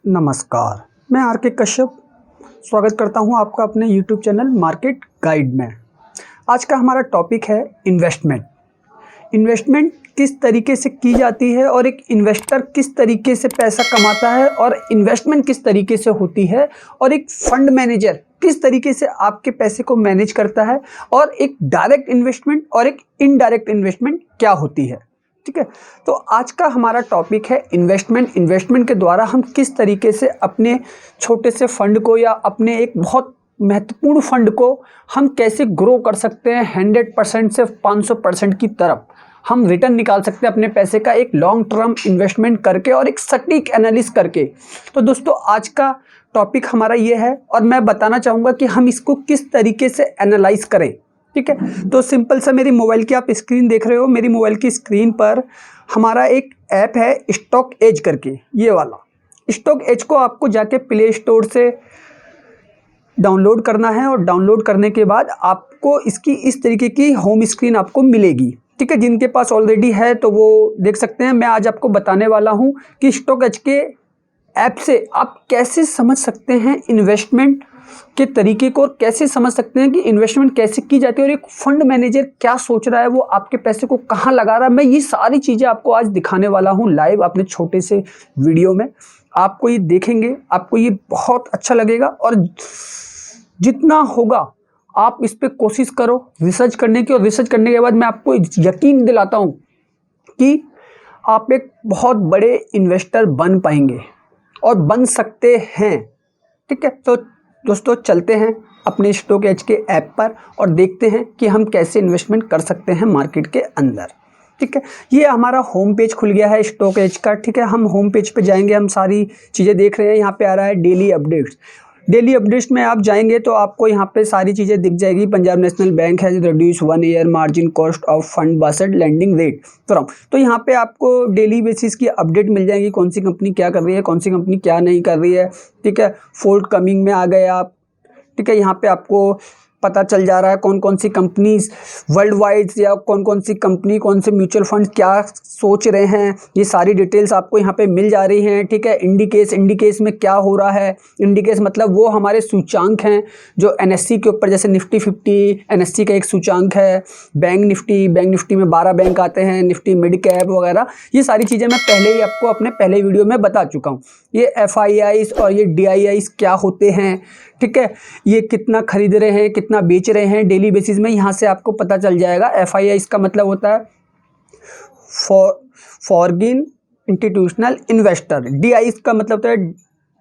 नमस्कार, मैं आर के कश्यप स्वागत करता हूं आपका अपने YouTube चैनल मार्केट गाइड में। आज का हमारा टॉपिक है इन्वेस्टमेंट। इन्वेस्टमेंट किस तरीके से की जाती है और एक इन्वेस्टर किस तरीके से पैसा कमाता है और इन्वेस्टमेंट किस तरीके से होती है और एक फंड मैनेजर किस तरीके से आपके पैसे को मैनेज करता है और एक डायरेक्ट इन्वेस्टमेंट और एक इनडायरेक्ट इन्वेस्टमेंट क्या होती है। ठीक है, तो आज का हमारा टॉपिक है इन्वेस्टमेंट। इन्वेस्टमेंट के द्वारा हम किस तरीके से अपने छोटे से फंड को या अपने एक बहुत महत्वपूर्ण फंड को हम कैसे ग्रो कर सकते हैं 100% से 500% की तरफ हम रिटर्न निकाल सकते हैं अपने पैसे का एक लॉन्ग टर्म इन्वेस्टमेंट करके और एक सटीक एनालिसिस करके। तो दोस्तों आज का टॉपिक हमारा ये है और मैं बताना चाहूँगा कि हम इसको किस तरीके से एनालाइज करें। ठीक है, तो सिंपल सा मेरी मोबाइल की आप स्क्रीन देख रहे हो, मेरी मोबाइल की स्क्रीन पर हमारा एक ऐप है स्टॉक एज करके, ये वाला स्टॉक एज को आपको जाके प्ले स्टोर से डाउनलोड करना है और डाउनलोड करने के बाद आपको इसकी इस तरीके की होम स्क्रीन आपको मिलेगी। ठीक है, जिनके पास ऑलरेडी है तो वो देख सकते हैं। मैं आज आपको बताने वाला हूँ कि स्टॉक एज के ऐप से आप कैसे समझ सकते हैं इन्वेस्टमेंट के तरीके को और कैसे समझ सकते हैं कि इन्वेस्टमेंट कैसे की जाती है और एक फंड मैनेजर क्या सोच रहा है, वो आपके पैसे को कहाँ लगा रहा है। मैं ये सारी चीज़ें आपको आज दिखाने वाला हूँ लाइव अपने छोटे से वीडियो में। आपको ये देखेंगे, आपको ये बहुत अच्छा लगेगा और जितना होगा आप इस पर कोशिश करो रिसर्च करने की, और रिसर्च करने के बाद मैं आपको यकीन दिलाता हूँ कि आप एक बहुत बड़े इन्वेस्टर बन पाएंगे और बन सकते हैं। ठीक है, तो दोस्तों चलते हैं अपने स्टॉक एज के ऐप पर और देखते हैं कि हम कैसे इन्वेस्टमेंट कर सकते हैं मार्केट के अंदर। ठीक है, ये हमारा होम पेज खुल गया है स्टॉक एज का। ठीक है, हम होम पेज पे जाएंगे, हम सारी चीज़ें देख रहे हैं। यहाँ पे आ रहा है डेली अपडेट्स। डेली अपडेट्स में आप जाएंगे तो आपको यहाँ पे सारी चीज़ें दिख जाएगी। Punjab national bank has reduce 1 year margin cost of fund basket lending rate from. तो यहाँ पे आपको डेली बेसिस की अपडेट मिल जाएगी, कौन सी कंपनी क्या कर रही है, कौन सी कंपनी क्या नहीं कर रही है। ठीक है, फोर्थ कमिंग में आ गए आप। ठीक है, यहाँ पे आपको पता चल जा रहा है कौन कौन सी कंपनीज वर्ल्ड वाइड या कौन कौन सी कंपनी, कौन से म्यूचुअल फंड क्या सोच रहे हैं, ये सारी डिटेल्स आपको यहाँ पे मिल जा रही हैं। ठीक है, इंडिकेस में क्या हो रहा है। इंडिकेस मतलब वो हमारे सूचांक हैं जो एनएससी के ऊपर, जैसे निफ्टी 50 एनएससी का एक सूचांक है। बैंक निफ्टी में 12 बैंक आते हैं, निफ्टी मिड कैप वगैरह। ये सारी चीज़ें मैं पहले ही आपको अपने पहले वीडियो में बता चुका हूँ। ये FIIs और ये DIIs क्या होते हैं। ठीक है, ये कितना खरीद रहे हैं, कितना बेच रहे हैं डेली बेसिस में, यहाँ से आपको पता चल जाएगा। FIIs का मतलब होता है फॉरेन इंस्टीट्यूशनल इन्वेस्टर। DIIs का मतलब होता है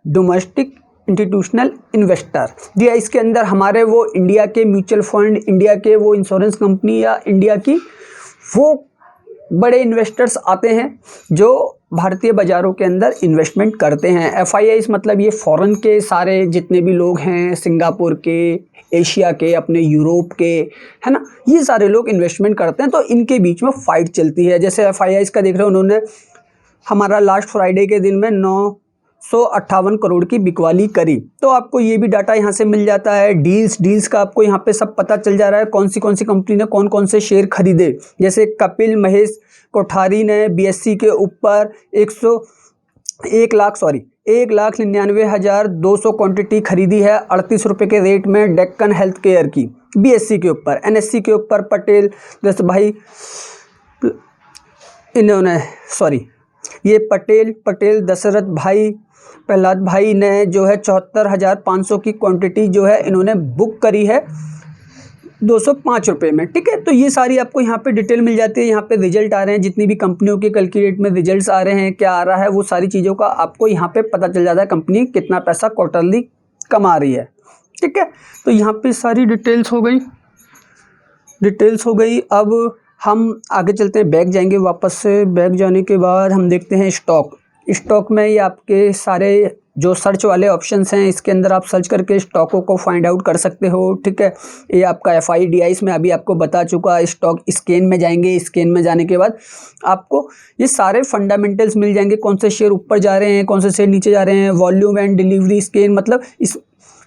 डोमेस्टिक इंस्टीट्यूशनल इन्वेस्टर। DIIs के अंदर हमारे वो इंडिया के म्यूचुअल फंड, इंडिया के वो इंश्योरेंस कंपनी या इंडिया की वो बड़े इन्वेस्टर्स आते हैं जो भारतीय बाज़ारों के अंदर इन्वेस्टमेंट करते हैं। FIIs मतलब ये फॉरेन के सारे जितने भी लोग हैं, सिंगापुर के, एशिया के, अपने यूरोप के, है ना, ये सारे लोग इन्वेस्टमेंट करते हैं। तो इनके बीच में फाइट चलती है। जैसे FIIs का देख रहे हो, उन्होंने हमारा लास्ट फ्राइडे के दिन में 958 करोड़ की बिकवाली करी। तो आपको ये भी डाटा यहाँ से मिल जाता है। डील्स का आपको यहाँ पे सब पता चल जा रहा है, कौन सी कंपनी ने कौन कौन से शेयर खरीदे। जैसे कपिल महेश कोठारी ने BSE के ऊपर 1,99,200 क्वांटिटी खरीदी है 38 रुपये के रेट में डेक्कन हेल्थ केयर की BSE के ऊपर। NSE के ऊपर पटेल दशरथ भाई प्रहलाद भाई ने जो है 74,500 की क्वांटिटी जो है इन्होंने बुक करी है 205 रुपये में। ठीक है, तो ये सारी आपको यहाँ पे डिटेल मिल जाती है। यहाँ पे रिजल्ट आ रहे हैं, जितनी भी कंपनियों के कल की डेट में रिजल्ट्स आ रहे हैं, क्या आ रहा है, वो सारी चीज़ों का आपको यहाँ पे पता चल जाता है कंपनी कितना पैसा क्वार्टरली कमा रही है। ठीक है, तो यहाँ पे सारी डिटेल्स हो गई। अब हम आगे चलते हैं, बैक जाएंगे वापस से। बैक जाने के बाद हम देखते हैं स्टॉक में ये आपके सारे जो सर्च वाले ऑप्शंस हैं, इसके अंदर आप सर्च करके स्टॉकों को फाइंड आउट कर सकते हो। ठीक है, ये आपका FIDIs में अभी आपको बता चुका। स्टॉक स्कैन में जाएंगे, स्कैन में जाने के बाद आपको ये सारे फंडामेंटल्स मिल जाएंगे, कौन से शेयर ऊपर जा रहे हैं, कौन से शेयर नीचे जा रहे हैं। वॉल्यूम एंड डिलीवरी स्कैन मतलब इस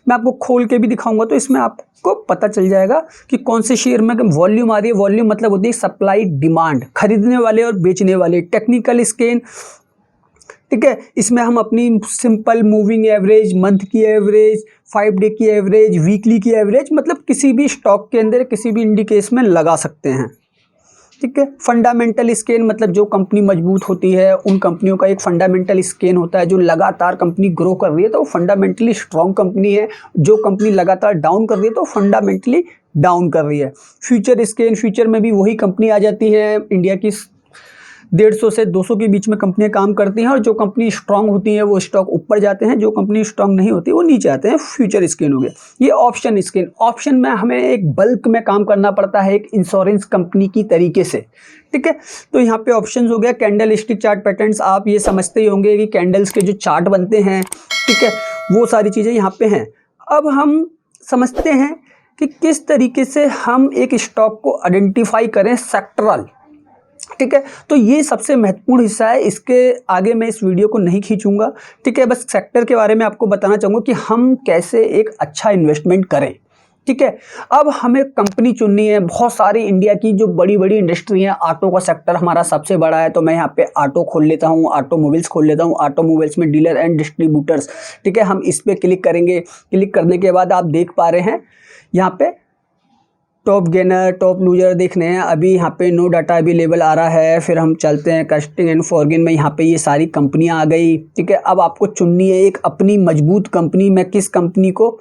मैं आपको खोल के भी दिखाऊंगा तो इसमें आपको पता चल जाएगा कि कौन से शेयर में वॉल्यूम आ रही है। वॉल्यूम मतलब होती है सप्लाई डिमांड, खरीदने वाले और बेचने वाले। टेक्निकल स्कैन, ठीक है, इसमें हम अपनी सिंपल मूविंग एवरेज, मंथ की एवरेज, 5 डे की एवरेज, वीकली की एवरेज, मतलब किसी भी स्टॉक के अंदर किसी भी इंडिकेशन में लगा सकते हैं। ठीक है। फंडामेंटल स्कैन मतलब जो कंपनी मजबूत होती है उन कंपनियों का एक फंडामेंटल स्कैन होता है। जो लगातार कंपनी ग्रो कर रही है तो वो फंडामेंटली स्ट्रॉन्ग कंपनी है। जो कंपनी लगातार डाउन कर रही है तो फंडामेंटली डाउन कर रही है। फ्यूचर स्कैन, फ्यूचर में भी वही कंपनी आ जाती है। इंडिया की 150 से 200 के बीच में कंपनियां काम करती हैं और जो कंपनी स्ट्रांग होती है वो स्टॉक ऊपर जाते हैं, जो कंपनी स्ट्रांग नहीं होती वो नीचे आते हैं। फ्यूचर स्कैन हो गया। ये ऑप्शन स्कैन, ऑप्शन में हमें एक बल्क में काम करना पड़ता है एक इंश्योरेंस कंपनी की तरीके से। ठीक है। तो यहाँ पे ऑप्शंस हो गया। कैंडल स्टिक चार्ट पैटर्न्स, आप ये समझते ही होंगे कि कैंडल्स के जो चार्ट बनते हैं, ठीक है, वो सारी चीज़ें यहाँ पे हैं। अब हम समझते हैं कि किस तरीके से हम एक स्टॉक को आइडेंटिफाई करें सेक्टरल। ठीक है। तो ये सबसे महत्वपूर्ण हिस्सा है। इसके आगे मैं इस वीडियो को नहीं खींचूंगा। ठीक है। बस सेक्टर के बारे में आपको बताना चाहूँगा कि हम कैसे एक अच्छा इन्वेस्टमेंट करें। ठीक है। अब हमें कंपनी चुननी है। बहुत सारी इंडिया की जो बड़ी बड़ी इंडस्ट्री हैं, ऑटो का सेक्टर हमारा सबसे बड़ा है, तो मैं यहाँ पे ऑटो खोल लेता हूँ, ऑटोमोबाइल्स खोल लेता हूँ। ऑटोमोबाइल्स में डीलर एंड डिस्ट्रीब्यूटर्स, ठीक है, हम इस पर क्लिक करेंगे। क्लिक करने के बाद आप देख पा रहे हैं यहाँ पे टॉप गेनर, टॉप लूजर देखने हैं। अभी यहाँ पे नो डाटा अवेलेबल आ रहा है। फिर हम चलते हैं कास्टिंग एंड फॉरगेन में, यहाँ पे ये सारी कंपनियाँ आ गई। ठीक है। अब आपको चुननी है एक अपनी मजबूत कंपनी। मैं किस कंपनी को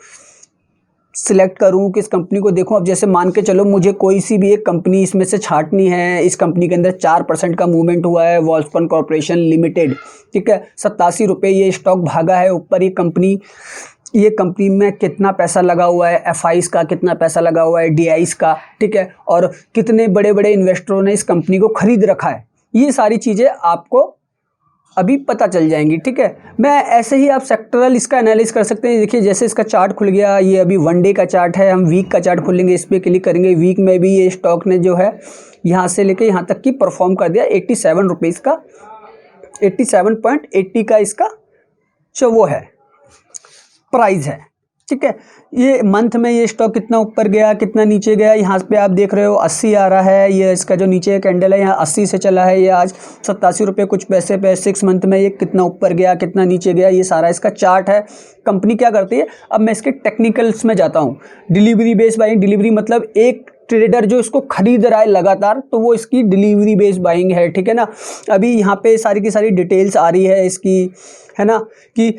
सिलेक्ट करूं, किस कंपनी को देखूं। अब जैसे मान के चलो मुझे कोई सी भी एक कंपनी इसमें से छांटनी है। इस कंपनी के अंदर 4% का मूवमेंट हुआ है, वॉल्सपन कॉर्पोरेशन लिमिटेड। ठीक है। 87 रुपये ये स्टॉक भागा है ऊपर। ये कंपनी में कितना पैसा लगा हुआ है, एफआईस का कितना पैसा लगा हुआ है, डीआईस का, ठीक है, और कितने बड़े बड़े इन्वेस्टरों ने इस कंपनी को खरीद रखा है। ये सारी चीज़ें आपको अभी पता चल जाएंगी। ठीक है। मैं ऐसे ही आप सेक्टरल इसका एनालिसिस कर सकते हैं। देखिए जैसे इसका चार्ट खुल गया, ये अभी 1 डे का चार्ट है। हम वीक का चार्ट खोलेंगे, इस पर क्लिक करेंगे। वीक में भी ये स्टॉक ने जो है यहाँ से लेके यहाँ तक की परफॉर्म कर दिया। 87 रुपीज़ का, 87.80 का इसका जो वो है प्राइस है। ठीक है। ये मंथ में ये स्टॉक कितना ऊपर गया, कितना नीचे गया, यहाँ पे आप देख रहे हो 80 आ रहा है। ये इसका जो नीचे कैंडल है यहाँ 80 से चला है। ये आज 87 रुपये कुछ पैसे पे 6 मंथ में ये कितना ऊपर गया, कितना नीचे गया, ये सारा इसका चार्ट है। कंपनी क्या करती है। अब मैं इसके टेक्निकल्स में जाता हूँ। डिलीवरी बेस्ड बाइंग, डिलीवरी मतलब एक ट्रेडर जो इसको खरीद रहा है लगातार, तो वो इसकी डिलीवरी बेस्ड बाइंग है। ठीक है ना। अभी यहाँ पे सारी की सारी डिटेल्स आ रही है इसकी, है ना, कि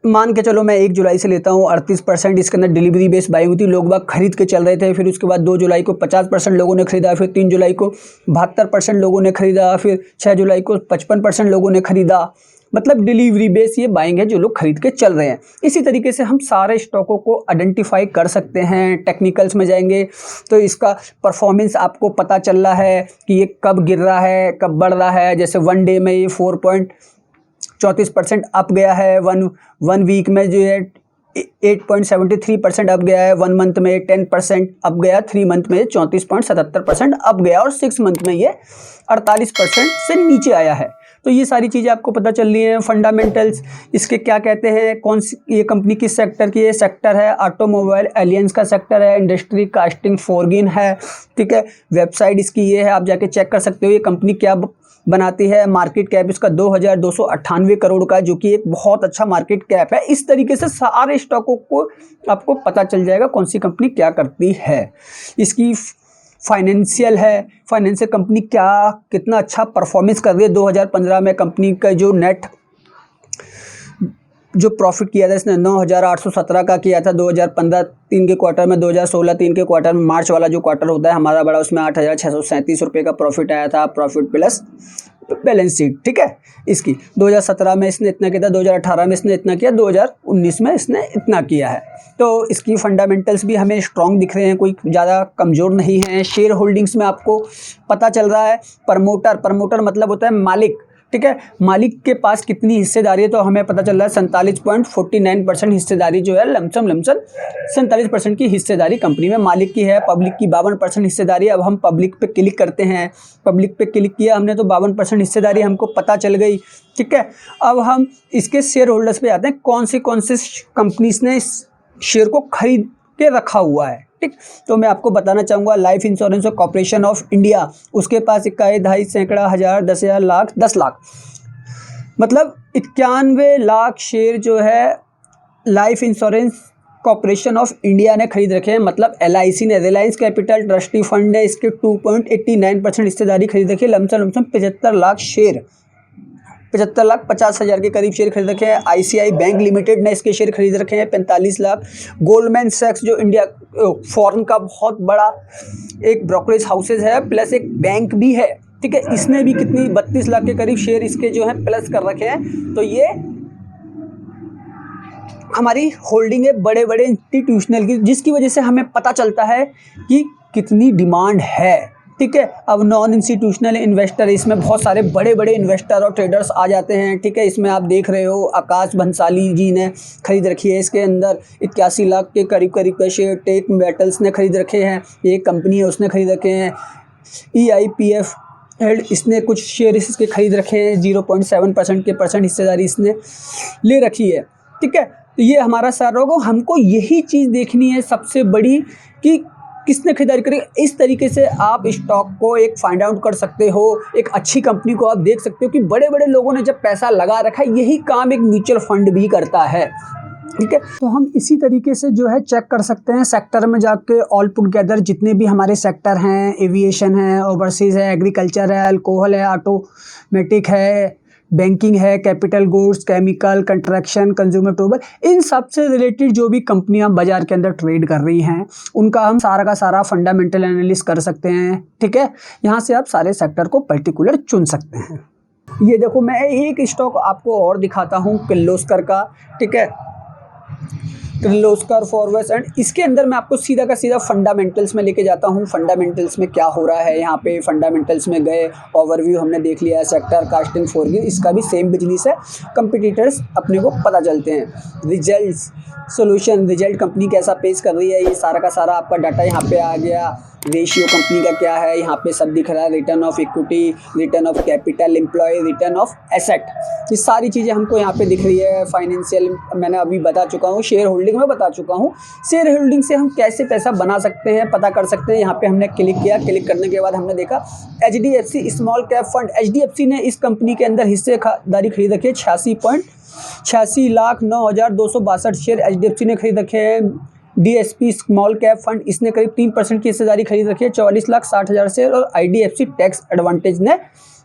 मान के चलो मैं 1 जुलाई से लेता हूँ। 38% इसके अंदर डिलीवरी बेस्ड बाइंग हुई थी। लोग बाग खरीद के चल रहे थे। फिर उसके बाद 2 जुलाई को 50% लोगों ने खरीदा। फिर 3 जुलाई को 72% लोगों ने खरीदा। फिर 6 जुलाई को 55% लोगों ने खरीदा। मतलब डिलीवरी बेस ये बाइंग है जो लोग खरीद के चल रहे हैं। इसी तरीके से हम सारे स्टॉकों को आइडेंटिफाई कर सकते हैं। टेक्निकल्स में जाएंगे तो इसका परफॉर्मेंस आपको पता चल रहा है कि ये कब गिर रहा है, कब बढ़ रहा है। जैसे 1 डे में ये 4.34% अप गया है। वन वीक में जो है 8.73% अप गया है। 1 मंथ में 10% अप गया। 3 मंथ में 34.77% अप गया और 6 मंथ में ये 48% से नीचे आया है। तो ये सारी चीज़ें आपको पता चल रही हैं। फंडामेंटल्स इसके क्या कहते हैं, कौन सी ये कंपनी किस सेक्टर की, ये सेक्टर है ऑटोमोबाइल एलियंस का सेक्टर है। इंडस्ट्री कास्टिंग फॉरगेन है। ठीक है। वेबसाइट इसकी ये है, आप जाके चेक कर सकते हो ये कंपनी क्या बनाती है। मार्केट कैप इसका 2298 करोड़ का, जो कि एक बहुत अच्छा मार्केट कैप है। इस तरीके से सारे स्टॉकों को आपको पता चल जाएगा कौन सी कंपनी क्या करती है। इसकी फाइनेंशियल है, फाइनेंशियल कंपनी क्या कितना अच्छा परफॉर्मेंस कर रही है। 2015 में कंपनी का जो नेट जो प्रॉफिट किया था इसने 9,817 का किया था 2015 3 के क्वार्टर में। 2016 3 के क्वार्टर में, मार्च वाला जो क्वार्टर होता है हमारा बड़ा, उसमें 8,637 रुपये का प्रॉफिट आया था। Profit plus balance sheet. ठीक है। इसकी 2017 में इसने इतना किया था, 2018 में इसने इतना किया, 2019 में इसने इतना किया है। तो इसकी फंडामेंटल्स भी हमें स्ट्रॉन्ग दिख रहे हैं, कोई ज़्यादा कमज़ोर नहीं है। शेयर होल्डिंग्स में आपको पता चल रहा है। प्रमोटर मतलब होता है मालिक। ठीक है। मालिक के पास कितनी हिस्सेदारी है, तो हमें पता चल रहा है 47.49% हिस्सेदारी जो है लमसम 47% की हिस्सेदारी कंपनी में मालिक की है। पब्लिक की 52% हिस्सेदारी। अब हम पब्लिक पे क्लिक करते हैं, पब्लिक पे क्लिक किया हमने तो 52% हिस्सेदारी हमको पता चल गई, ठीक है। अब हम इसके शेयर होल्डर्स पे आते हैं, कौन से कंपनीज ने इस शेयर को खरीद के रखा हुआ है, ठीक। तो मैं आपको बताना चाहूँगा life insurance corporation of India, उसके पास 1 2 सैकड़ा, हज़ार, 10,000, लाख, 10 लाख, मतलब 91 लाख शेयर जो है life insurance corporation of India ने खरीद रखे हैं। मतलब LIC ने, रिलायंस कैपिटल ट्रस्टी फंड ने इसके 2.89% हिस्सेदारी खरीद रखी है। लमसम 75 लाख शेयर, 75,50,000 के करीब शेयर खरीद रखे हैं। ICI बैंक लिमिटेड ने इसके शेयर खरीद रखे हैं 45 लाख। गोल्डमैन सैक्स जो इंडिया फॉरेन का बहुत बड़ा एक ब्रोकरेज हाउसेज है प्लस एक बैंक भी है, ठीक है, इसने भी कितनी 32 लाख के करीब शेयर इसके जो है प्लस कर रखे हैं। तो ये हमारी होल्डिंग है बड़े बड़े इंस्टीट्यूशनल की, जिसकी वजह से हमें पता चलता है कि कितनी डिमांड है, ठीक है। अब नॉन इंस्टीट्यूशनल इन्वेस्टर, इसमें बहुत सारे बड़े बड़े इन्वेस्टर और ट्रेडर्स आ जाते हैं, ठीक है। इसमें आप देख रहे हो आकाश भंसाली जी ने खरीद रखी है, इसके अंदर 81 लाख के करीब का शेयर। टेक मेटल्स ने खरीद रखे हैं, एक कंपनी है उसने खरीद रखे हैं। EIPF इसने कुछ शेयर इसके खरीद रखे हैं, 0.7% के हिस्सेदारी इसने ले रखी है, ठीक है। तो ये हमारा सारा होगा, हमको यही चीज़ देखनी है सबसे बड़ी कि किसने खरीदारी करी। इस तरीके से आप स्टॉक को एक फाइंड आउट कर सकते हो, एक अच्छी कंपनी को आप देख सकते हो कि बड़े बड़े लोगों ने जब पैसा लगा रखा है, यही काम एक म्यूचुअल फंड भी करता है, ठीक है। तो हम इसी तरीके से जो है चेक कर सकते हैं सेक्टर में जाके, ऑल टुगेदर जितने भी हमारे सेक्टर हैं, एविएशन है, ओवरसीज़ है, एग्रीकल्चर है, अल्कोहल है, ऑटोमेटिक है, बैंकिंग है, capital goods, chemical, construction, consumer durable, इन सब से रिलेटेड जो भी कंपनियां बाजार के अंदर ट्रेड कर रही हैं उनका हम सारा का सारा फंडामेंटल एनालिसिस कर सकते हैं, ठीक है। यहाँ से आप सारे सेक्टर को पर्टिकुलर चुन सकते हैं। ये देखो मैं एक स्टॉक आपको और दिखाता हूँ किर्लोस्कर का, ठीक है, किर्लोस्कर फॉरवर्ड्स, एंड इसके अंदर मैं आपको सीधा का सीधा फंडामेंटल्स में लेके जाता हूँ। फंडामेंटल्स में क्या हो रहा है, यहाँ पे फंडामेंटल्स में गए, ओवरव्यू हमने देख लिया है, सेक्टर कास्टिंग फॉरगिव, इसका भी सेम बिजनेस है, कंपटीटर्स अपने को पता चलते हैं। रिजल्ट्स, सोल्यूशन, रिजल्ट कंपनी कैसा पेश कर रही है, ये सारा का सारा आपका डाटा यहाँ पे आ गया। रेशियो कंपनी का क्या है, यहाँ पे सब दिख रहा है, return of equity, return of capital employ, return of asset, ये सारी चीज़ें हमको यहाँ पे दिख रही है। फाइनेंशियल मैंने अभी बता चुका हूँ, शेयर होल्डिंग में बता चुका हूँ। शेयर होल्डिंग से हम कैसे पैसा बना सकते हैं, पता कर सकते हैं। यहाँ पे हमने क्लिक किया, क्लिक करने के बाद हमने देखा HDFC small cap fund, HDFC ने इस कंपनी के अंदर हिस्सेदारी खरीद रखी है। 86,09,262 शेयर HDFC ने खरीद रखे हैं। DSP स्मॉल कैप फंड, इसने करीब 3% की हिस्सेदारी खरीद रखी है, 44,60,000 शेयर। और IDFC टैक्स एडवांटेज ने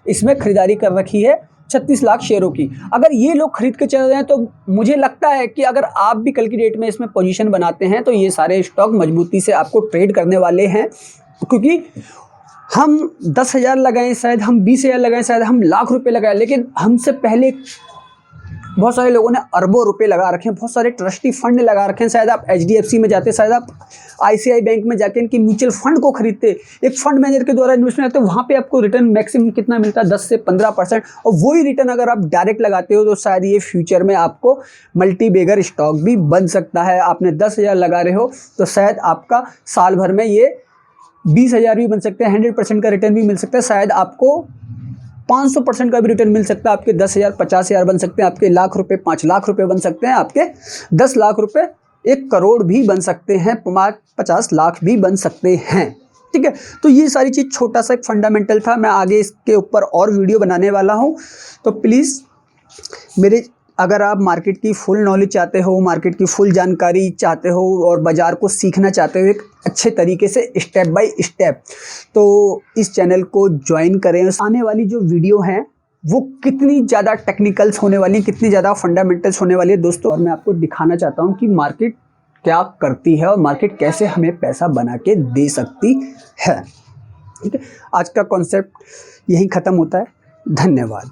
इसमें खरीदारी कर रखी है 36 लाख शेयरों की। अगर ये लोग खरीद के चल रहे हैं तो मुझे लगता है कि अगर आप भी कल की डेट में इसमें पोजीशन बनाते हैं तो ये सारे स्टॉक मजबूती से आपको ट्रेड करने वाले हैं, क्योंकि हम 10,000 लगाएं, शायद हम 20,000 लगाएं, शायद हम लाख रुपए लगाएं, लेकिन हमसे पहले बहुत सारे लोगों ने अरबों रुपए लगा रखे हैं, बहुत सारे ट्रस्टी फंड लगा रखे हैं। शायद आप HDFC में जाते, शायद आप ICI बैंक में जाके इनकी म्यूचुअल फंड को खरीदते, एक फंड मैनेजर के द्वारा इन्वेस्टमेंट करते, वहाँ पे आपको रिटर्न मैक्सिमम कितना मिलता है, 10 से 15%। और वही रिटर्न अगर आप डायरेक्ट लगाते हो तो शायद ये फ्यूचर में आपको मल्टी बेगर स्टॉक भी बन सकता है। आपने 10,000 लगा रहे हो तो शायद आपका साल भर में ये 20,000 भी बन सकते हैं, 100% का रिटर्न भी मिल सकता है। शायद आपको 500% का भी रिटर्न मिल सकता है। आपके 10,000 50,000 बन सकते हैं, आपके लाख रुपए 5 लाख रुपए बन सकते हैं, आपके 10 लाख रुपए 1 करोड़ भी बन सकते हैं, 50 लाख भी बन सकते हैं, ठीक है। तो ये सारी चीज़ छोटा सा एक फंडामेंटल था। मैं आगे इसके ऊपर और वीडियो बनाने वाला हूँ, तो प्लीज़ मेरे, अगर आप मार्केट की फुल नॉलेज चाहते हो, मार्केट की फुल जानकारी चाहते हो और बाज़ार को सीखना चाहते हो एक अच्छे तरीके से स्टेप बाय स्टेप, तो इस चैनल को ज्वाइन करें। आने वाली जो वीडियो हैं वो कितनी ज़्यादा टेक्निकल्स होने वाली, कितनी ज़्यादा फंडामेंटल्स होने वाली है दोस्तों। और मैं आपको दिखाना चाहता हूँ कि मार्केट क्या करती है और मार्केट कैसे हमें पैसा बना के दे सकती है, ठीक है। आज का कॉन्सेप्ट यहीं ख़त्म होता है। धन्यवाद।